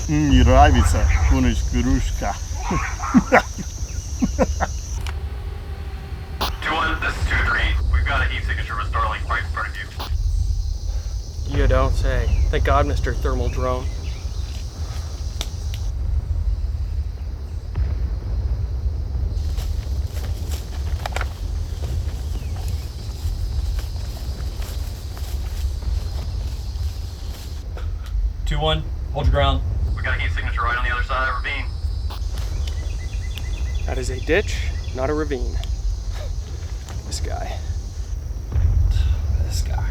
Нравится, куночка-рушка. 2-1, this is 2-3. We've got a heat signature with Starlink right in front of you. You don't say. Thank God, Mr. Thermal Drone. Hold your ground. We got a heat signature right on the other side of the ravine. That is a ditch, not a ravine. This guy. This guy.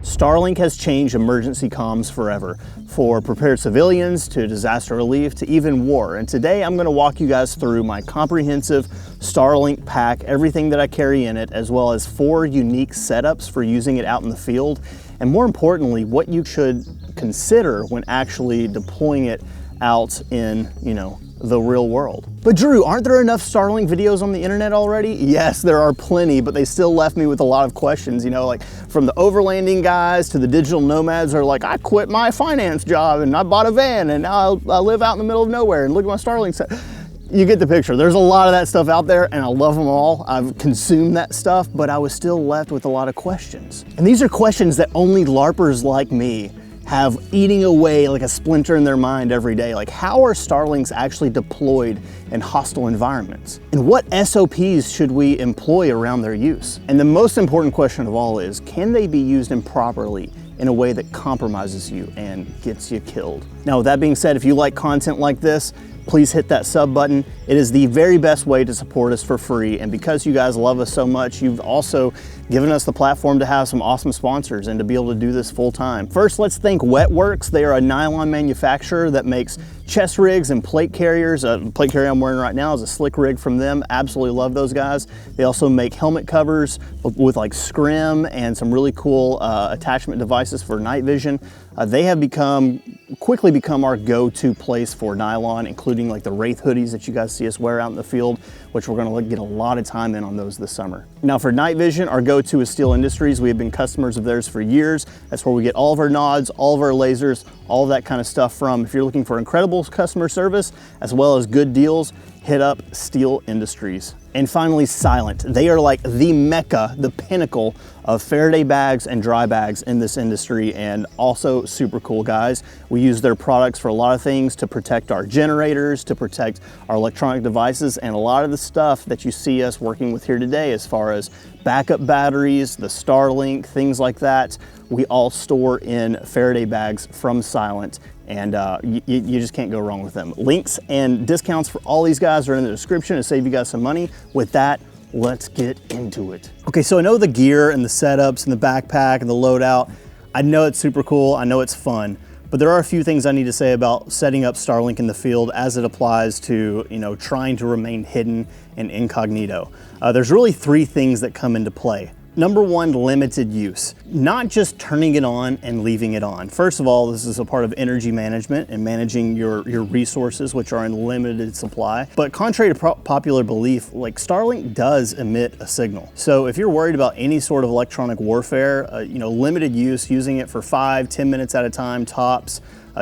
Starlink has changed emergency comms forever, for prepared civilians to disaster relief to even war. And today I'm going to walk you guys through my comprehensive Starlink pack, everything that I carry in it, as well as 4 unique setups for using it out in the field. And more importantly, what you should consider when actually deploying it out in, the real world. But Drew, aren't there enough Starlink videos on the internet already? Yes, there are plenty, but they still left me with a lot of questions, like from the overlanding guys to the digital nomads are like, I quit my finance job and I bought a van and now I live out in the middle of nowhere and look at my Starlink set. You get the picture. There's a lot of that stuff out there and I love them all. I've consumed that stuff, but I was still left with a lot of questions. And these are questions that only LARPers like me have eating away like a splinter in their mind every day. Like, how are Starlinks actually deployed in hostile environments? And what SOPs should we employ around their use? And the most important question of all is, can they be used improperly in a way that compromises you and gets you killed? Now, with that being said, if you like content like this, please hit that sub button. It is the very best way to support us for free. And because you guys love us so much, you've also given us the platform to have some awesome sponsors and to be able to do this full time. First, let's thank Wetworks. They are a nylon manufacturer that makes chest rigs and plate carriers. The plate carrier I'm wearing right now is a slick rig from them. Absolutely love those guys. They also make helmet covers with like scrim and some really cool attachment devices for night vision. They have quickly become our go-to place for nylon, including like the Wraith hoodies that you guys see us wear out in the field, which we're gonna get a lot of time in on those this summer. Now for night vision, our go-to is Steel Industries. We have been customers of theirs for years. That's where we get all of our nods, all of our lasers, all of that kind of stuff from. If you're looking for incredible customer service, as well as good deals, hit up Steel Industries. And finally, Silent. They are like the mecca, the pinnacle of Faraday bags and dry bags in this industry, and also super cool guys. We use their products for a lot of things, to protect our generators, to protect our electronic devices, and a lot of the stuff that you see us working with here today as far as backup batteries, the Starlink, things like that, we all store in Faraday bags from Silent. And you just can't go wrong with them. Links and discounts for all these guys are in the description to save you guys some money. With that, let's get into it. Okay, so I know the gear and the setups and the backpack and the loadout. I know it's super cool, I know it's fun, but there are a few things I need to say about setting up Starlink in the field as it applies to, trying to remain hidden and incognito. There's really 3 things that come into play. Number 1, limited use. Not just turning it on and leaving it on. First of all, this is a part of energy management and managing your resources, which are in limited supply. But contrary to popular belief, like Starlink does emit a signal. So if you're worried about any sort of electronic warfare, limited use, using it for 5-10 minutes at a time tops,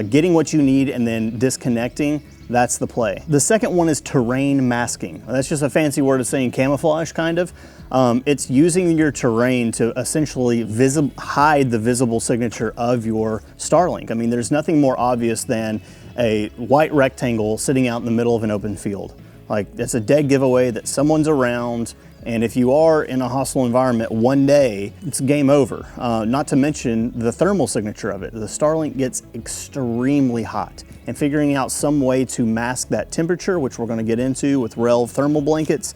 getting what you need and then disconnecting, that's the play. The second one is terrain masking. That's just a fancy word of saying camouflage, kind of. It's using your terrain to essentially hide the visible signature of your Starlink. I mean, there's nothing more obvious than a white rectangle sitting out in the middle of an open field. Like, that's a dead giveaway that someone's around, and if you are in a hostile environment one day, it's game over. Not to mention the thermal signature of it. The Starlink gets extremely hot, and figuring out some way to mask that temperature, which we're gonna get into with RELV thermal blankets,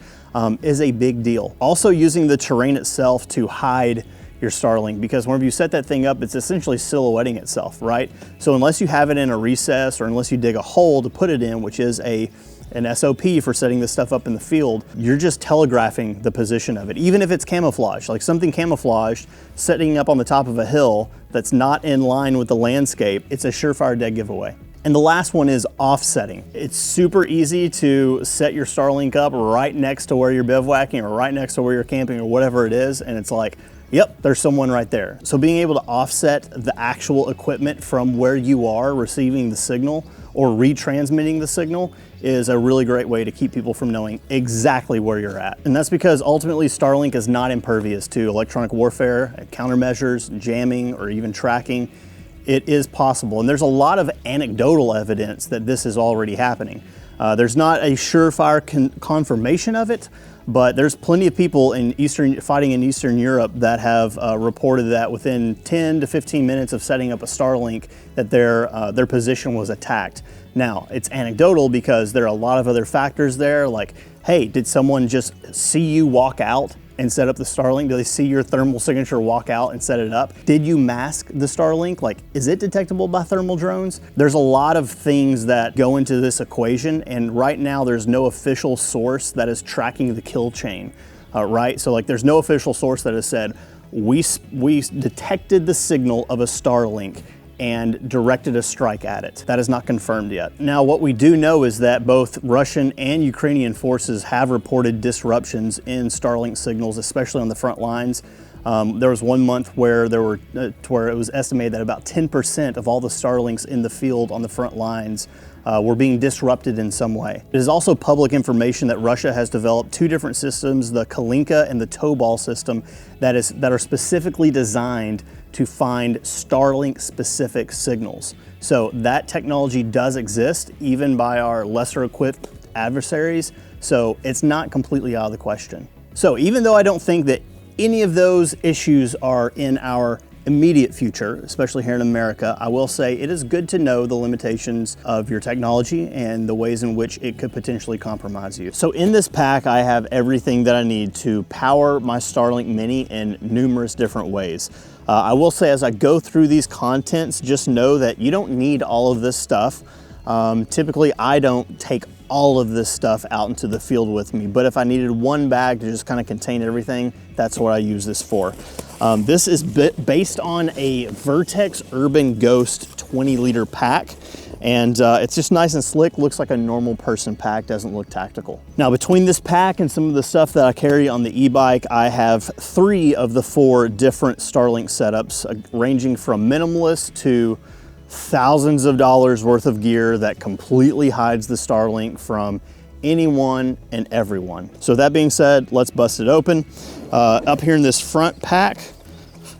is a big deal. Also using the terrain itself to hide your Starlink, because whenever you set that thing up, it's essentially silhouetting itself, right? So unless you have it in a recess or unless you dig a hole to put it in, which is a an SOP for setting this stuff up in the field, you're just telegraphing the position of it. Even if it's camouflage, like something camouflaged, setting up on the top of a hill that's not in line with the landscape, it's a surefire dead giveaway. And the last one is offsetting. It's super easy to set your Starlink up right next to where you're bivouacking or right next to where you're camping or whatever it is, and it's like, yep, there's someone right there. So being able to offset the actual equipment from where you are receiving the signal or retransmitting the signal is a really great way to keep people from knowing exactly where you're at. And that's because ultimately Starlink is not impervious to electronic warfare, countermeasures, jamming, or even tracking. It is possible, and there's a lot of anecdotal evidence that this is already happening. There's not a surefire confirmation of it, but there's plenty of people fighting in Eastern Europe that have reported that within 10 to 15 minutes of setting up a Starlink that their position was attacked. Now, it's anecdotal because there are a lot of other factors there, like, hey, did someone just see you walk out and set up the Starlink? Do they see your thermal signature walk out and set it up? Did you mask the Starlink? Like, is it detectable by thermal drones? There's a lot of things that go into this equation, and right now there's no official source that is tracking the kill chain, right? So like there's no official source that has said, we detected the signal of a Starlink and directed a strike at it. That is not confirmed yet. Now, what we do know is that both Russian and Ukrainian forces have reported disruptions in Starlink signals, especially on the front lines. There was one month where it was estimated that about 10% of all the Starlinks in the field on the front lines were being disrupted in some way. It is also public information that Russia has developed two different systems, the Kalinka and the Tobol system, that are specifically designed to find Starlink specific signals. So that technology does exist even by our lesser equipped adversaries. So it's not completely out of the question. So even though I don't think that any of those issues are in our immediate future, especially here in America, I will say it is good to know the limitations of your technology and the ways in which it could potentially compromise you. So in this pack, I have everything that I need to power my Starlink Mini in numerous different ways. I will say as I go through these contents, just know that you don't need all of this stuff. Typically, I don't take all of this stuff out into the field with me, but if I needed one bag to just kind of contain everything, that's what I use this for. This is based on a Vertex Urban Ghost 20-liter pack, and it's just nice and slick, looks like a normal person pack, doesn't look tactical. Now, between this pack and some of the stuff that I carry on the e-bike, I have 3 of the 4 different Starlink setups, ranging from minimalist to thousands of dollars worth of gear that completely hides the Starlink from anyone and everyone. So that being said, let's bust it open. Up here in this front pack,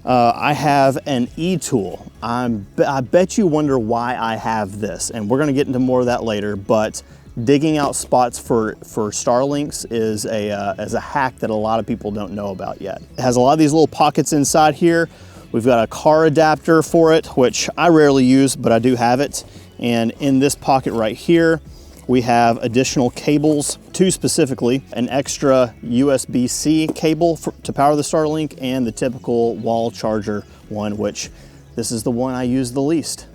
I have an e-tool. I bet you wonder why I have this, and we're gonna get into more of that later, but digging out spots for Starlinks is a hack that a lot of people don't know about yet. It has a lot of these little pockets inside here. We've got a car adapter for it, which I rarely use, but I do have it. And in this pocket right here, we have additional cables, 2 specifically, an extra USB-C cable to power the Starlink and the typical wall charger one, which this is the one I use the least,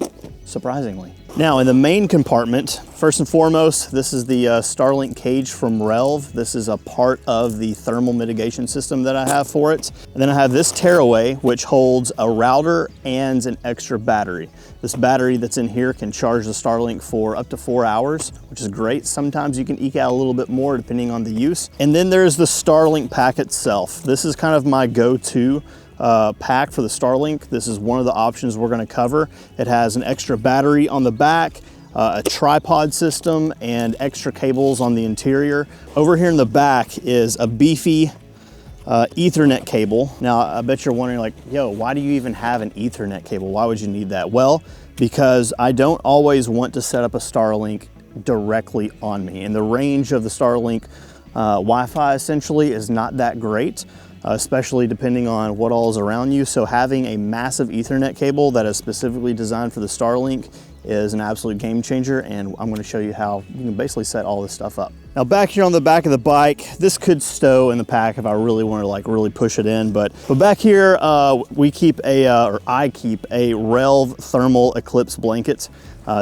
surprisingly. Now in the main compartment, first and foremost, this is the Starlink cage from Relv. This is a part of the thermal mitigation system that I have for it. And then I have this tearaway, which holds a router and an extra battery. This battery that's in here can charge the Starlink for up to 4 hours, which is great. Sometimes you can eke out a little bit more depending on the use. And then there's the Starlink pack itself. This is kind of my go-to pack for the Starlink. This is one of the options we're going to cover. It has an extra battery on the back, a tripod system, and extra cables on the interior. Over here in the back is a beefy Ethernet cable. Now, I bet you're wondering, like, yo, why do you even have an Ethernet cable? Why would you need that? Well, because I don't always want to set up a Starlink directly on me, and the range of the Starlink Wi-Fi essentially is not that great, especially depending on what all is around you. So having a massive Ethernet cable that is specifically designed for the Starlink is an absolute game changer, and I'm going to show you how you can basically set all this stuff up. Now back here on the back of the bike, this could stow in the pack if I really want to like really push it in, but back here we keep or I keep a Relv thermal eclipse blanket.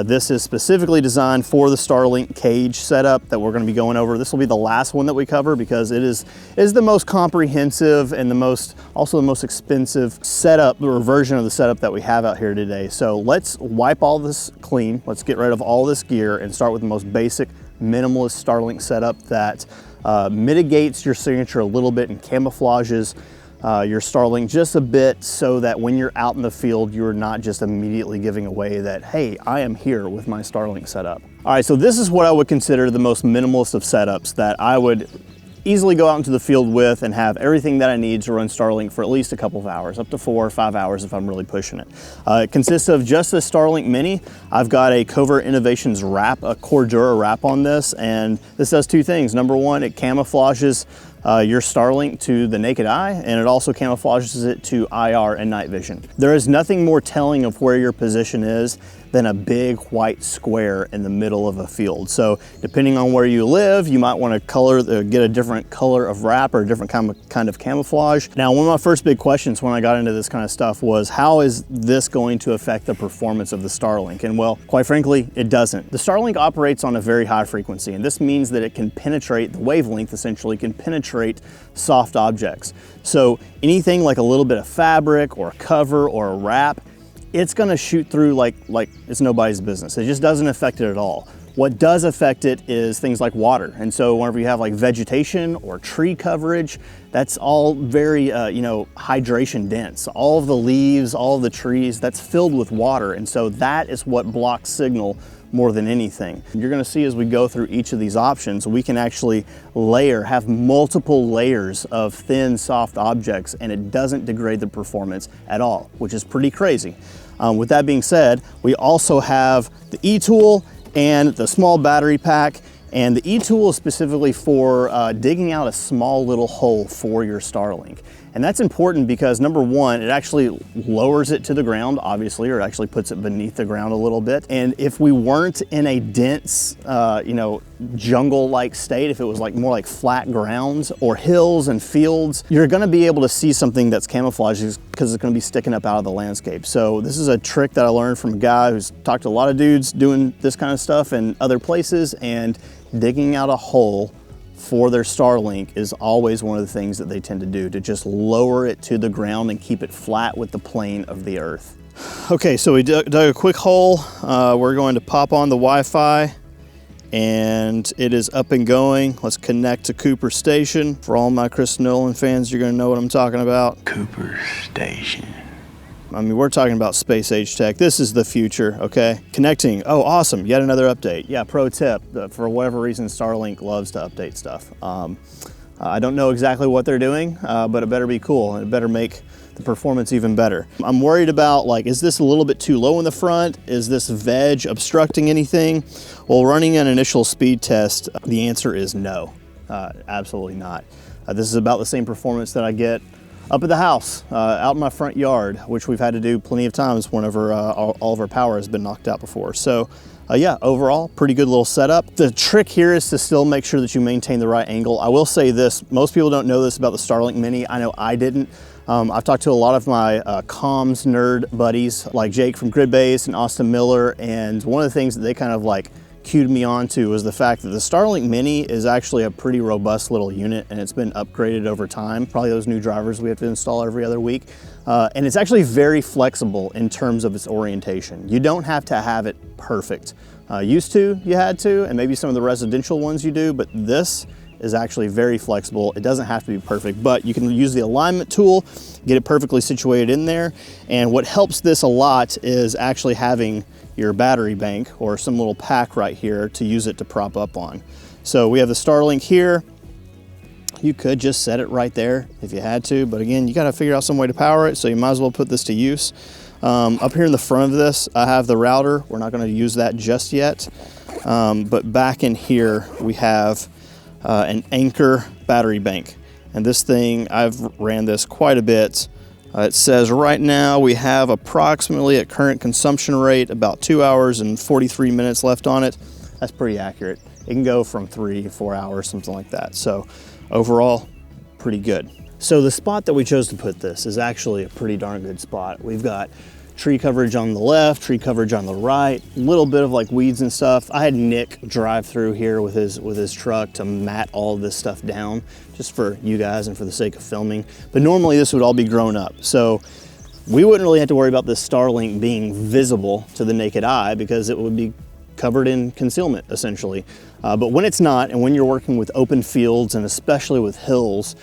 This is specifically designed for the Starlink cage setup that we're going to be going over. This will be the last one that we cover because it is the most comprehensive and also the most expensive setup or version of the setup that we have out here today. So let's wipe all this clean. Let's get rid of all this gear and start with the most basic minimalist Starlink setup that mitigates your signature a little bit and camouflages your Starlink just a bit so that when you're out in the field, you're not just immediately giving away that, hey, I am here with my Starlink setup. All right, so this is what I would consider the most minimalist of setups that I would easily go out into the field with and have everything that I need to run Starlink for at least a couple of hours, up to 4 or 5 hours if I'm really pushing it. It consists of just the Starlink Mini. I've got a Covert Innovations wrap, a Cordura wrap on this, and this does two things. Number one, it camouflages your Starlink to the naked eye, and it also camouflages it to IR and night vision. There is nothing more telling of where your position is than a big white square in the middle of a field. So depending on where you live, you might want to get a different color of wrap or a different kind of camouflage. Now, one of my first big questions when I got into this kind of stuff was, how is this going to affect the performance of the Starlink? And well, quite frankly, it doesn't. The Starlink operates on a very high frequency, and this means that it can penetrate, the wavelength essentially can penetrate soft objects. So anything like a little bit of fabric or a cover or a wrap, it's gonna shoot through like it's nobody's business. It just doesn't affect it at all. What does affect it is things like water. And so whenever you have like vegetation or tree coverage, that's all very, hydration dense. All of the leaves, all of the trees, that's filled with water. And so that is what blocks signal more than anything. You're gonna see as we go through each of these options, we can actually have multiple layers of thin, soft objects, and it doesn't degrade the performance at all, which is pretty crazy. With that being said, we also have the E-tool and the small battery pack. And the E-tool is specifically for digging out a small little hole for your Starlink. And that's important because number one, it actually lowers it to the ground, obviously, or actually puts it beneath the ground a little bit. And if we weren't in a dense, jungle-like state, if it was like more like flat grounds or hills and fields, you're gonna be able to see something that's camouflaged because it's gonna be sticking up out of the landscape. So this is a trick that I learned from a guy who's talked to a lot of dudes doing this kind of stuff in other places, and digging out a hole for their Starlink is always one of the things that they tend to do, to just lower it to the ground and keep it flat with the plane of the earth. Okay, so we dug a quick hole. We're going to pop on the Wi-Fi and it is up and going. Let's connect to Cooper Station. For all my Chris Nolan fans, you're gonna know what I'm talking about. Cooper Station. I mean, we're talking about space age tech. This is the future, okay? Connecting, oh, awesome, yet another update. Yeah, pro tip, for whatever reason, Starlink loves to update stuff. I don't know exactly what they're doing, but it better be cool, and it better make the performance even better. I'm worried about, like, is this a little bit too low in the front? Is this veg obstructing anything? Well, running an initial speed test, the answer is no, absolutely not. This is about the same performance that I get up at the house, out in my front yard, which we've had to do plenty of times whenever all of our power has been knocked out before. So yeah, overall, pretty good little setup. The trick here is to still make sure that you maintain the right angle. I will say this, most people don't know this about the Starlink Mini. I know I didn't. I've talked to a lot of my comms nerd buddies like Jake from Gridbase and Austin Miller, and one of the things that they kind of like cued me on to was the fact that the Starlink Mini is actually a pretty robust little unit, and it's been upgraded over time. Probably those new drivers we have to install every other week. And it's actually very flexible in terms of its orientation. You don't have to have it perfect. Used to, you had to, and maybe some of the residential ones you do, but this is actually very flexible. It doesn't have to be perfect, but you can use the alignment tool, get it perfectly situated in there. And what helps this a lot is actually having your battery bank or some little pack right here to use it to prop up on. So we have the Starlink here. You could just set it right there if you had to, but again, you gotta figure out some way to power it, so you might as well put this to use. Up here in the front of this, I have the router. We're not gonna use that just yet. But back in here, we have an Anchor battery bank. And this thing, I've ran this quite a bit. It says right now we have approximately at current consumption rate about 2 hours and 43 minutes left on it. That's pretty accurate. It can go from 3 to 4 hours, something like that. So overall, pretty good. So the spot that we chose to put this is actually a pretty darn good spot. We've got tree coverage on the left, tree coverage on the right, a little bit of like weeds and stuff. I had Nick drive through here with his truck to mat all of this stuff down, just for you guys and for the sake of filming. But normally this would all be grown up. So we wouldn't really have to worry about this Starlink being visible to the naked eye because it would be covered in concealment essentially. But when it's not, and when you're working with open fields and especially with hills,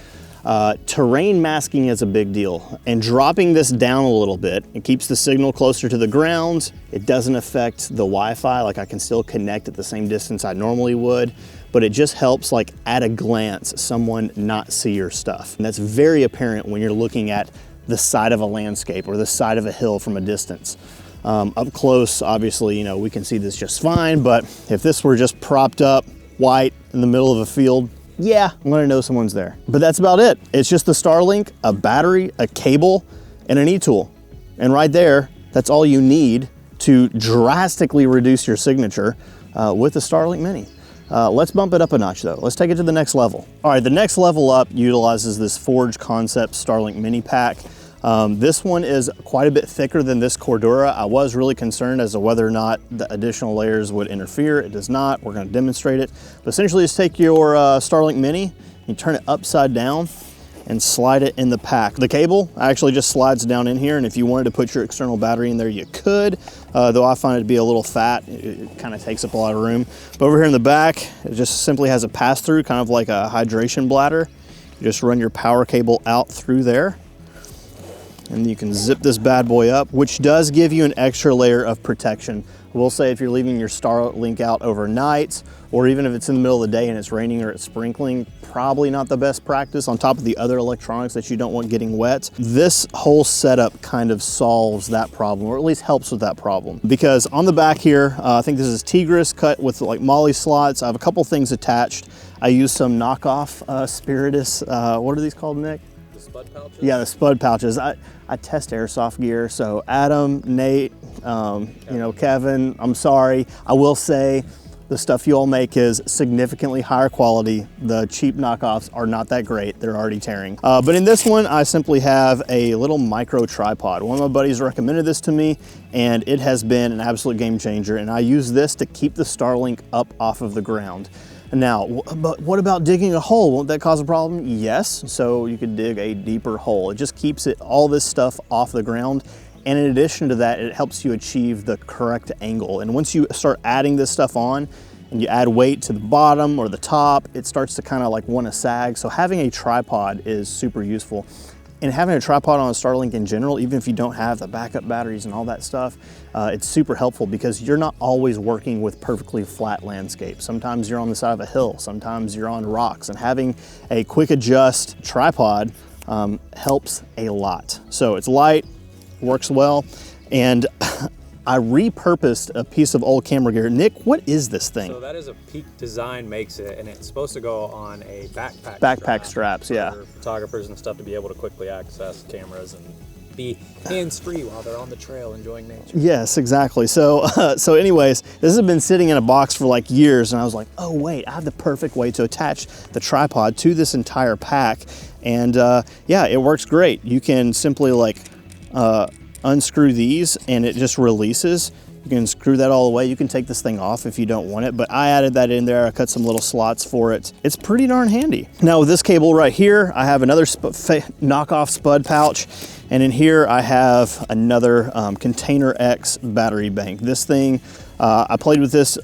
terrain masking is a big deal, and dropping this down a little bit, it keeps the signal closer to the ground. It doesn't affect the Wi-Fi, like I can still connect at the same distance I normally would, but it just helps like at a glance someone not see your stuff. And that's very apparent when you're looking at the side of a landscape or the side of a hill from a distance. Up close, obviously, you know, we can see this just fine, but if this were just propped up white in the middle of a field, yeah, I'm gonna know someone's there. But that's about it. It's just the Starlink, a battery, a cable, and an e-tool. And right there, that's all you need to drastically reduce your signature with the Starlink Mini. Let's bump it up a notch though. Let's take it to the next level. All right, the next level up utilizes this Forge Concept Starlink Mini Pack. This one is quite a bit thicker than this Cordura. I was really concerned as to whether or not the additional layers would interfere. It does not. We're going to demonstrate it. But essentially just take your Starlink Mini, you turn it upside down and slide it in the pack. The cable actually just slides down in here, and if you wanted to put your external battery in there, you could, though I find it to be a little fat. It kind of takes up a lot of room. But over here in the back, it just simply has a pass-through, kind of like a hydration bladder. You just run your power cable out through there, and you can zip this bad boy up, which does give you an extra layer of protection. I will say if you're leaving your Starlink out overnight, or even if it's in the middle of the day and it's raining or it's sprinkling, probably not the best practice on top of the other electronics that you don't want getting wet. This whole setup kind of solves that problem, or at least helps with that problem. Because on the back here, I think this is Tigris cut with like Molly slots. I have a couple things attached. I use some knockoff Spiritus, what are these called, Nick? Spud pouches? Yeah, the spud pouches. I test airsoft gear, so Adam, Nate, you know, Kevin, I'm sorry. I will say the stuff you all make is significantly higher quality. The cheap knockoffs are not that great. They're already tearing. But in this one, I simply have a little micro tripod. One of my buddies recommended this to me, and it has been an absolute game changer. And I use this to keep the Starlink up off of the ground. Now, but what about digging a hole? Won't that cause a problem? Yes, so you could dig a deeper hole. It just keeps all this stuff off the ground. And in addition to that, it helps you achieve the correct angle. And once you start adding this stuff on and you add weight to the bottom or the top, it starts to kind of like want to sag. So having a tripod is super useful. And having a tripod on a Starlink in general, even if you don't have the backup batteries and all that stuff, it's super helpful because you're not always working with perfectly flat landscapes. Sometimes you're on the side of a hill, sometimes you're on rocks, and having a quick adjust tripod helps a lot. So it's light, works well, and I repurposed a piece of old camera gear. Nick, what is this thing? So that is a Peak Design makes it, and it's supposed to go on a backpack. Backpack straps, yeah. For photographers and stuff to be able to quickly access cameras and be hands-free while they're on the trail enjoying nature. Yes, exactly. So, so anyways, this has been sitting in a box for like years, and I was like, oh wait, I have the perfect way to attach the tripod to this entire pack, and yeah, it works great. You can simply like unscrew these and it just releases. You can screw that all away. You can take this thing off if you don't want it, but I added that in there. I cut some little slots for it. It's pretty darn handy. Now with this cable right here, I have another knockoff spud pouch, and in here I have another Container X battery bank. This thing, I played with this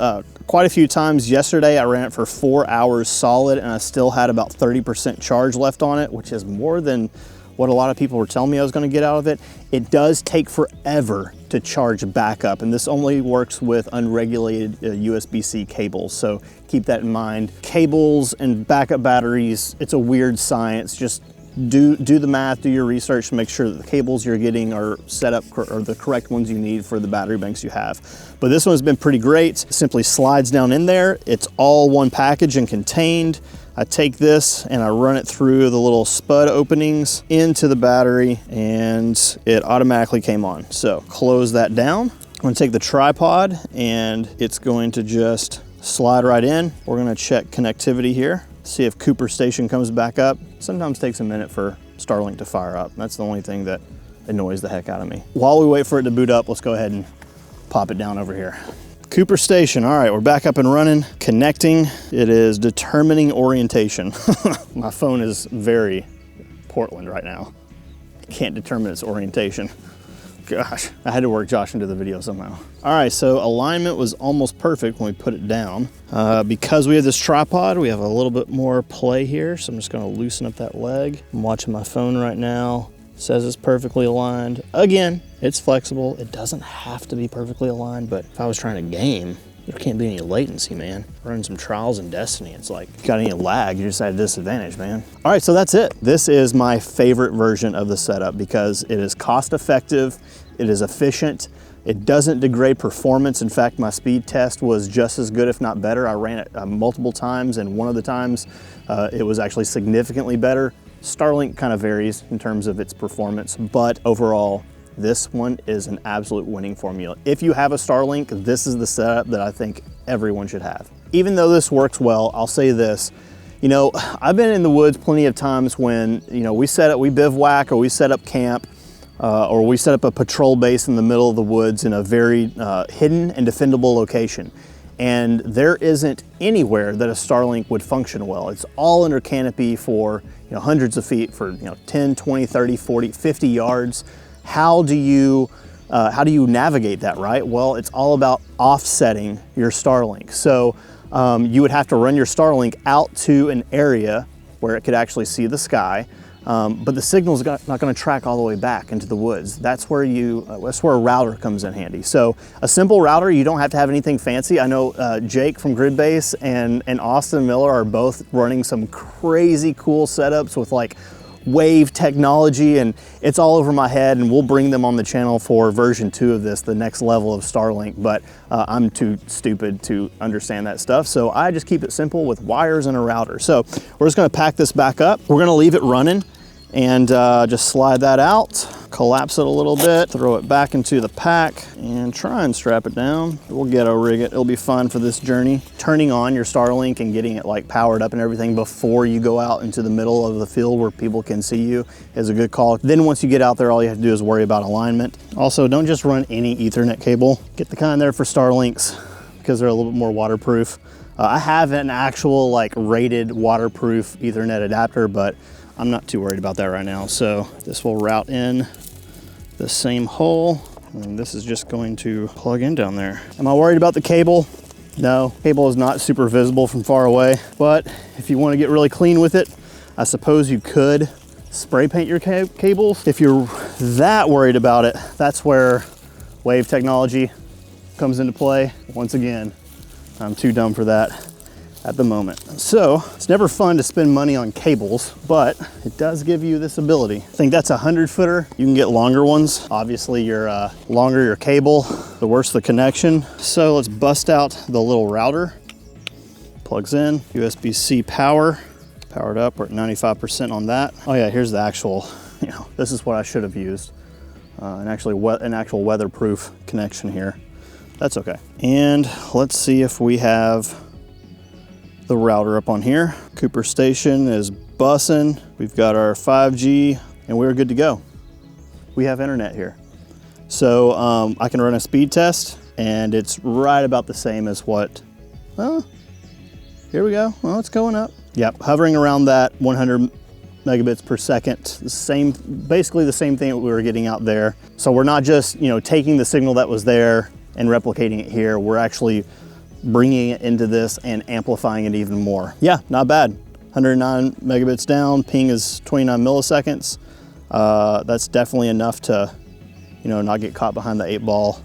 quite a few times yesterday. I ran it for 4 hours solid, and I still had about 30% charge left on it, which is more than what a lot of people were telling me I was going to get out of it. It does take forever to charge back up, and this only works with unregulated USB-C cables, so keep that in mind. Cables and backup batteries, it's a weird science. Just do the math, do your research to make sure that the cables you're getting are set up or the correct ones you need for the battery banks you have. But this one's been pretty great. It simply slides down in there. It's all one package and contained. I take this and I run it through the little spud openings into the battery, and it automatically came on. So close that down. I'm gonna take the tripod and it's going to just Slide right in. We're gonna check connectivity here, see if Cooper Station comes back up. Sometimes takes a minute for Starlink to fire up. That's the only thing that annoys the heck out of me. While we wait for it to boot up, let's go ahead and pop it down over here. Cooper Station, all right, we're back up and running. Connecting, it is determining orientation. My phone is very Portland right now. Can't determine its orientation. Gosh, I had to work Josh into the video somehow. All right, so alignment was almost perfect when we put it down. Because we have this tripod, we have a little bit more play here, so I'm just gonna loosen up that leg. I'm watching my phone right now. It says it's perfectly aligned. Again, it's flexible. It doesn't have to be perfectly aligned, but if I was trying to game, there can't be any latency, man. Running some Trials in Destiny, it's like, if you got any lag, you're just at a disadvantage, man. All right, so that's it. This is my favorite version of the setup because it is cost effective, it is efficient, it doesn't degrade performance. In fact, my speed test was just as good, if not better. I ran it multiple times, and one of the times it was actually significantly better. Starlink kind of varies in terms of its performance, but overall, this one is an absolute winning formula. If you have a Starlink, this is the setup that I think everyone should have. Even though this works well, I'll say this, you know, I've been in the woods plenty of times when, you know, we bivouac or we set up camp or we set up a patrol base in the middle of the woods in a very hidden and defendable location. And there isn't anywhere that a Starlink would function well. It's all under canopy for, you know, hundreds of feet for, you know, 10, 20, 30, 40, 50 yards. How do you navigate that, right? Well, it's all about offsetting your Starlink. So you would have to run your Starlink out to an area where it could actually see the sky, but the signal's not going to track all the way back into the woods. That's where a router comes in handy. So a simple router, you don't have to have anything fancy. I know Jake from Gridbase and Austin Miller are both running some crazy cool setups with like wave technology, and it's all over my head, and we'll bring them on the channel for version 2 of this, the next level of Starlink, but I'm too stupid to understand that stuff, so I just keep it simple with wires and a router. So we're just gonna pack this back up. We're gonna leave it running and just slide that out, collapse it a little bit, throw it back into the pack, and try and strap it down. We'll ghetto rig it. It'll be fun for this journey. Turning on your Starlink and getting it like powered up and everything before you go out into the middle of the field where people can see you is a good call. Then once you get out there, all you have to do is worry about alignment. Also, don't just run any Ethernet cable. Get the kind there for Starlinks because they're a little bit more waterproof. I have an actual like rated waterproof Ethernet adapter, but I'm not too worried about that right now. So this will route in the same hole, and this is just going to plug in down there. Am I worried about the cable? No, cable is not super visible from far away, but if you want to get really clean with it, I suppose you could spray paint your cables. If you're that worried about it, that's where wave technology comes into play. Once again, I'm too dumb for that at the moment. So it's never fun to spend money on cables, but it does give you this ability. I think that's a 100-footer. You can get longer ones. Obviously, your longer your cable, the worse the connection. So let's bust out the little router. Plugs in, USB-C power, powered up. We're at 95% on that. Oh yeah, here's the actual, you know, this is what I should have used. An actual weatherproof connection here. That's okay. And let's see if we have the router up on here. Cooper Station is bussing. We've got our 5G and we're good to go. We have internet here. So I can run a speed test and it's right about the same as what, oh, here we go. Well, it's going up. Yep, hovering around that 100 megabits per second, basically the same thing that we were getting out there. So we're not just, you know, taking the signal that was there and replicating it here. We're actually bringing it into this and amplifying it even more. Yeah, not bad. 109 megabits down, ping is 29 milliseconds. That's definitely enough to, you know, not get caught behind the 8-ball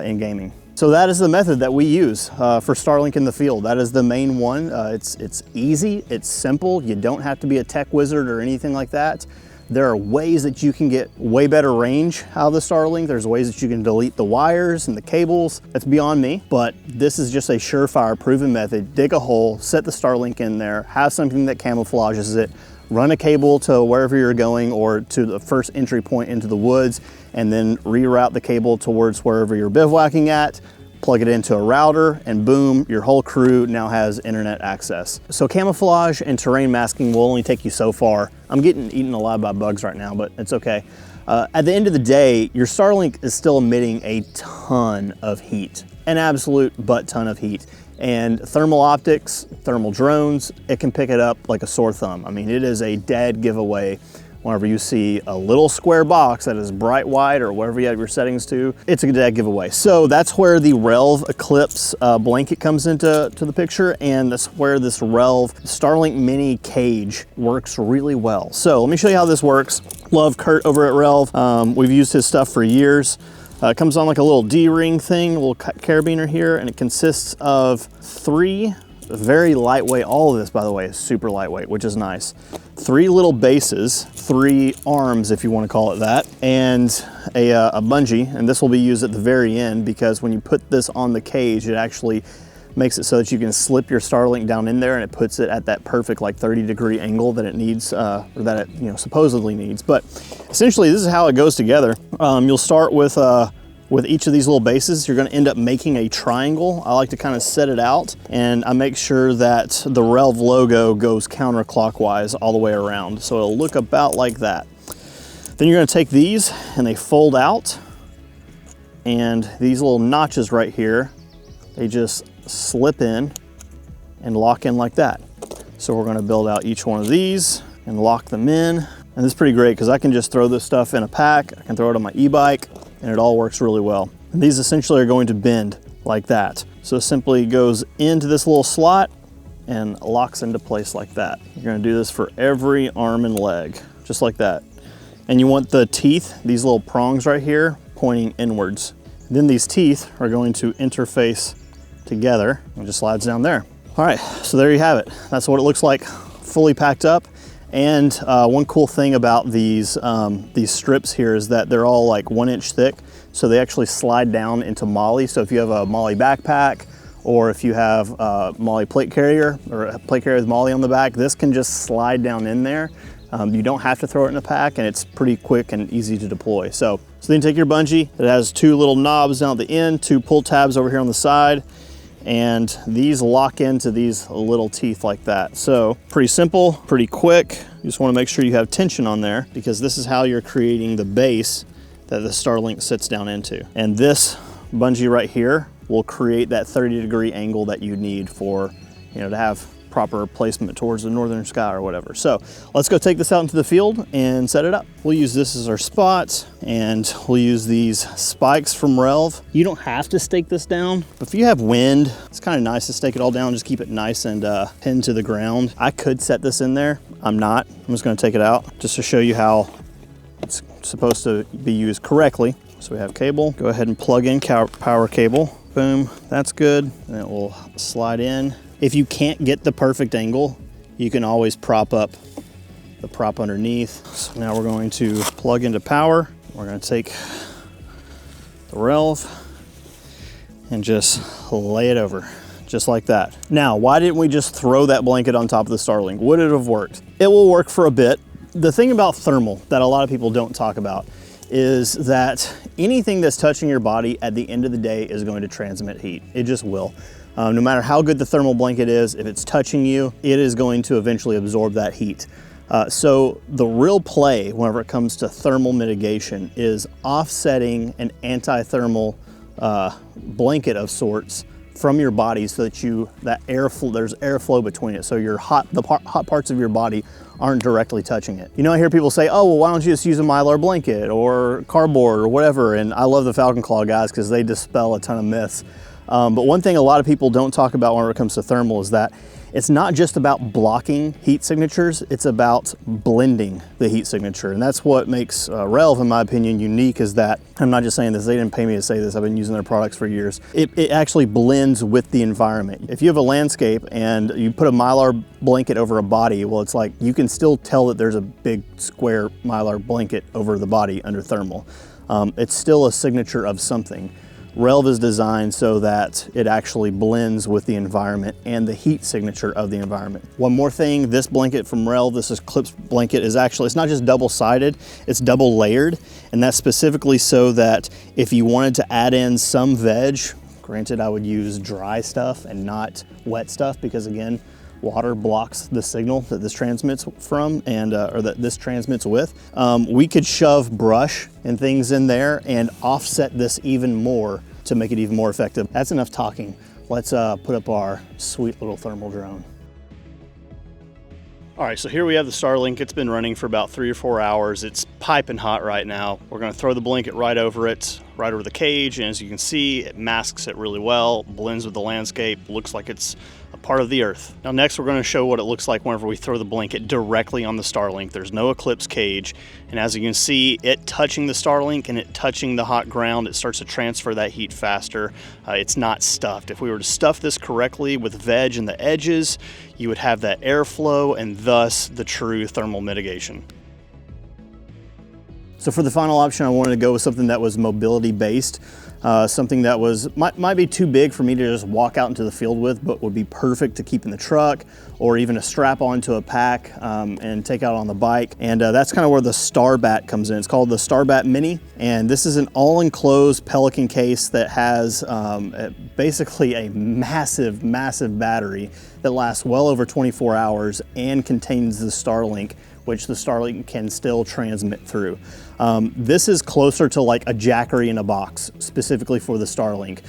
in gaming. So that is the method that we use for Starlink in the field. That is the main one. It's easy, it's simple. You don't have to be a tech wizard or anything like that. There are ways that you can get way better range out of the Starlink. There's ways that you can delete the wires and the cables. That's beyond me, but this is just a surefire, proven method. Dig a hole, set the Starlink in there, have something that camouflages it, run a cable to wherever you're going or to the first entry point into the woods, and then reroute the cable towards wherever you're bivouacking at. plug it into a router, and boom, your whole crew now has internet access. So camouflage and terrain masking will only take you so far. I'm getting eaten alive by bugs right now, but it's okay. At the end of the day, your Starlink is still emitting a ton of heat, an absolute butt ton of heat. And thermal optics, thermal drones, it can pick it up like a sore thumb. I mean, it is a dead giveaway whenever you see a little square box that is bright white or whatever you have your settings to, it's a dead giveaway. So that's where the Relv Eclipse blanket comes into the picture, and that's where this Relv Starlink Mini cage works really well. So let me show you how this works. Love Kurt over at Relv. We've used his stuff for years. It comes on like a little D-ring thing, a little carabiner here, and it consists of 3 very lightweight, all of this by the way is super lightweight, which is nice. 3 little bases, 3 arms if you want to call it that, and a bungee, and this will be used at the very end because when you put this on the cage, it actually makes it so that you can slip your Starlink down in there and it puts it at that perfect like 30-degree angle that it needs, or that it supposedly needs. But essentially this is how it goes together. You'll start with each of these little bases. You're gonna end up making a triangle. I like to kind of set it out, and I make sure that the Relv logo goes counterclockwise all the way around. So it'll look about like that. Then you're gonna take these and they fold out, and these little notches right here, they just slip in and lock in like that. So we're gonna build out each one of these and lock them in. And this is pretty great because I can just throw this stuff in a pack. I can throw it on my e-bike, and it all works really well. And these essentially are going to bend like that. So it simply goes into this little slot and locks into place like that. You're gonna do this for every arm and leg, just like that. And you want the teeth, these little prongs right here, pointing inwards. Then these teeth are going to interface together and it just slides down there. All right, so there you have it. That's what it looks like fully packed up. And one cool thing about these strips here is that they're all like 1 inch thick, so they actually slide down into MOLLE. So if you have a MOLLE backpack, or if you have a MOLLE plate carrier, or a plate carrier with MOLLE on the back, this can just slide down in there. You don't have to throw it in a pack, and it's pretty quick and easy to deploy. So then take your bungee. It has 2 little knobs down at the end, 2 pull tabs over here on the side, and these lock into these little teeth like that. So pretty simple, pretty quick. You just want to make sure you have tension on there because this is how you're creating the base that the Starlink sits down into. And this bungee right here will create that 30-degree angle that you need for, to have proper placement towards the northern sky or whatever. So let's go take this out into the field and set it up. We'll use this as our spot, and we'll use these spikes from Relv. You don't have to stake this down, but if you have wind, it's kind of nice to stake it all down, just keep it nice and pinned to the ground. I could set this in there. I'm not. I'm just gonna take it out just to show you how it's supposed to be used correctly. So we have cable. Go ahead and plug in power cable. Boom, that's good. And it will slide in. If you can't get the perfect angle, you can always prop up the prop underneath. So now we're going to plug into power. We're going to take the Relv and just lay it over, just like that. Now, why didn't we just throw that blanket on top of the Starlink? Would it have worked? It will work for a bit. The thing about thermal that a lot of people don't talk about is that anything that's touching your body at the end of the day is going to transmit heat. It just will. No matter how good the thermal blanket is, if it's touching you, it is going to eventually absorb that heat. So the real play whenever it comes to thermal mitigation is offsetting an anti-thermal blanket of sorts from your body so that there's airflow between it. So the hot parts of your body aren't directly touching it. I hear people say, oh, well, why don't you just use a Mylar blanket or cardboard or whatever? And I love the Falcon Claw guys because they dispel a ton of myths. But one thing a lot of people don't talk about when it comes to thermal is that it's not just about blocking heat signatures, it's about blending the heat signature. And that's what makes Relv, in my opinion, unique, is that, I'm not just saying this, they didn't pay me to say this, I've been using their products for years. It actually blends with the environment. If you have a landscape and you put a Mylar blanket over a body, well, it's like, you can still tell that there's a big square Mylar blanket over the body under thermal. It's still a signature of something. Relv is designed so that it actually blends with the environment and the heat signature of the environment. One more thing, this blanket from Relv, this Eclipse blanket, is actually, it's not just double-sided, it's double layered, and that's specifically so that if you wanted to add in some veg, Granted, I would use dry stuff and not wet stuff because again, water blocks the signal that this transmits from and or that this transmits with. We could shove brush and things in there and offset this even more to make it even more effective. That's enough talking. Let's put up our sweet little thermal drone. All right, so here we have the Starlink. It's been running for about 3 or 4 hours. It's piping hot right now. We're gonna throw the blanket right over it, right over the cage, and as you can see, it masks it really well, blends with the landscape, looks like it's a part of the earth. Now next, we're gonna show what it looks like whenever we throw the blanket directly on the Starlink. There's no eclipse cage, and as you can see, it touching the Starlink and it touching the hot ground, it starts to transfer that heat faster. It's not stuffed. If we were to stuff this correctly with veg in the edges, you would have that airflow and thus the true thermal mitigation. So for the final option, I wanted to go with something that was mobility based, something that might be too big for me to just walk out into the field with, but would be perfect to keep in the truck or even a strap onto a pack and take out on the bike. And that's kind of where the Starbat comes in. It's called the Starbat Mini, and this is an all-enclosed Pelican case that has basically a massive, massive battery that lasts well over 24 hours and contains the Starlink, which the Starlink can still transmit through. This is closer to like a Jackery in a box, specifically for the Starlink.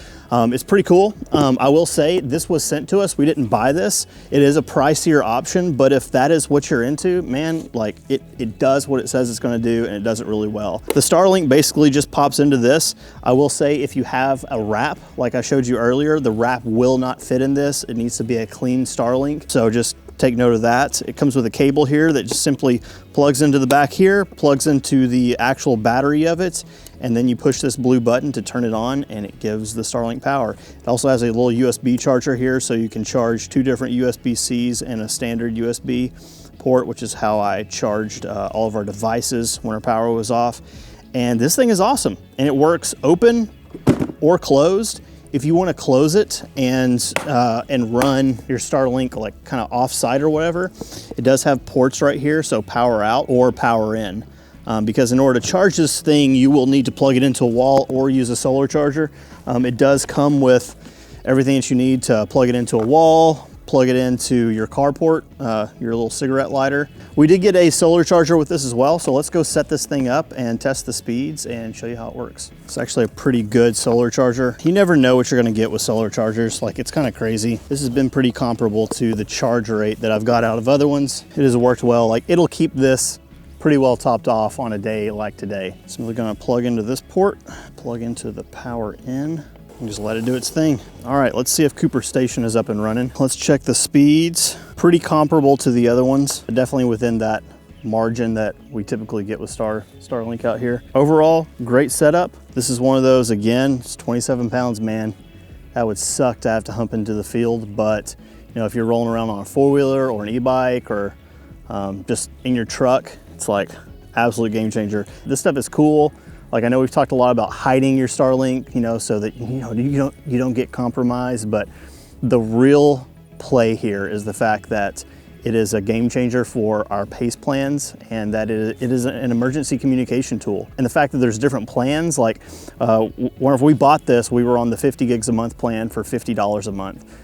It's pretty cool. I will say this was sent to us. We didn't buy this. It is a pricier option, but if that is what you're into, man, like it does what it says it's gonna do and it does it really well. The Starlink basically just pops into this. I will say if you have a wrap, like I showed you earlier, the wrap will not fit in this. It needs to be a clean Starlink. So just take note of that. It comes with a cable here that just simply plugs into the back here, plugs into the actual battery of it, and then you push this blue button to turn it on and it gives the Starlink power. It also has a little USB charger here, so you can charge 2 different USB-Cs and a standard USB port, which is how I charged all of our devices when our power was off. And this thing is awesome, and it works open or closed. If you want to close it and run your Starlink like kind of off-site or whatever, it does have ports right here, so power out or power in. Because in order to charge this thing, you will need to plug it into a wall or use a solar charger. It does come with everything that you need to plug it into a wall, plug it into your carport, your little cigarette lighter. We did get a solar charger with this as well, so let's go set this thing up and test the speeds and show you how it works. It's actually a pretty good solar charger. You never know what you're gonna get with solar chargers. Like, it's kind of crazy. This has been pretty comparable to the charge rate that I've got out of other ones. It has worked well. Like, it'll keep this pretty well topped off on a day like today. So we're gonna plug into this port, plug into the power in, and just let it do its thing. All right, let's see if Cooper Station is up and running. Let's check the speeds. Pretty comparable to the other ones, definitely within that margin that we typically get with Starlink out here. Overall, great setup. This is one of those, again, it's 27 pounds, man. That would suck to have to hump into the field, but you know, if you're rolling around on a 4-wheeler or an e-bike or just in your truck, it's like absolute game changer. This stuff is cool. Like, I know we've talked a lot about hiding your Starlink, you know, so that you don't get compromised, but the real play here is the fact that it is a game changer for our pace plans, and that it is an emergency communication tool. And the fact that there's different plans, like whenever we bought this, we were on the 50 gigs a month plan for $50 a month.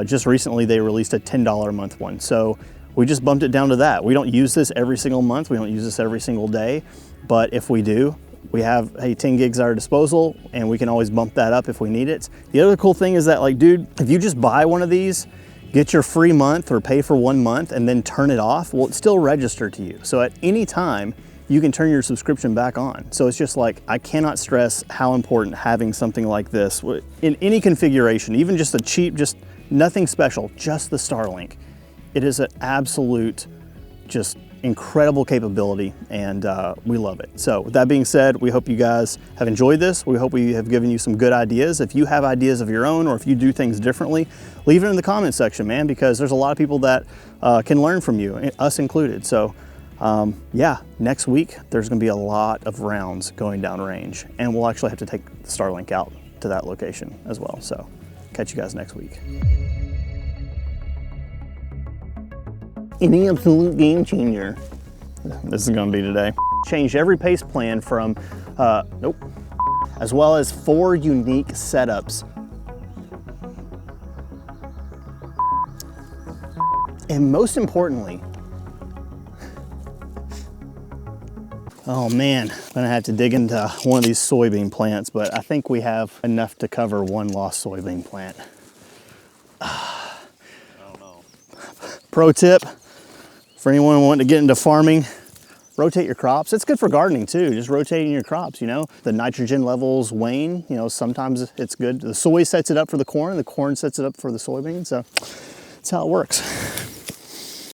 Just recently, they released a $10 a month one. So we just bumped it down to that. We don't use this every single month. We don't use this every single day, but if we do, we have 10 gigs at our disposal, and we can always bump that up if we need it. The other cool thing is that, like, dude, if you just buy one of these, get your free month or pay for 1 month and then turn it off, well, it's still registered to you. So at any time, you can turn your subscription back on. So it's just like, I cannot stress how important having something like this in any configuration, even just a cheap, just nothing special, just the Starlink. It is an absolute, just incredible capability, and we love it. So with that being said, we hope you guys have enjoyed this. We hope we have given you some good ideas. If you have ideas of your own, or if you do things differently, leave it in the comment section, man, because there's a lot of people that can learn from you, us included. So yeah, next week there's gonna be a lot of rounds going down range, and we'll actually have to take the Starlink out to that location as well. So catch you guys next week. An absolute game changer. This is gonna be today. Changed every pace plan from, as well as 4 unique setups And most importantly, oh man, I'm gonna have to dig into one of these soybean plants, but I think we have enough to cover one lost soybean plant. I don't know. Pro tip for anyone wanting to get into farming, rotate your crops. It's good for gardening too, just rotating your crops, you know. The nitrogen levels wane, you know, sometimes it's good. The soy sets it up for the corn sets it up for the soybeans, so that's how it works.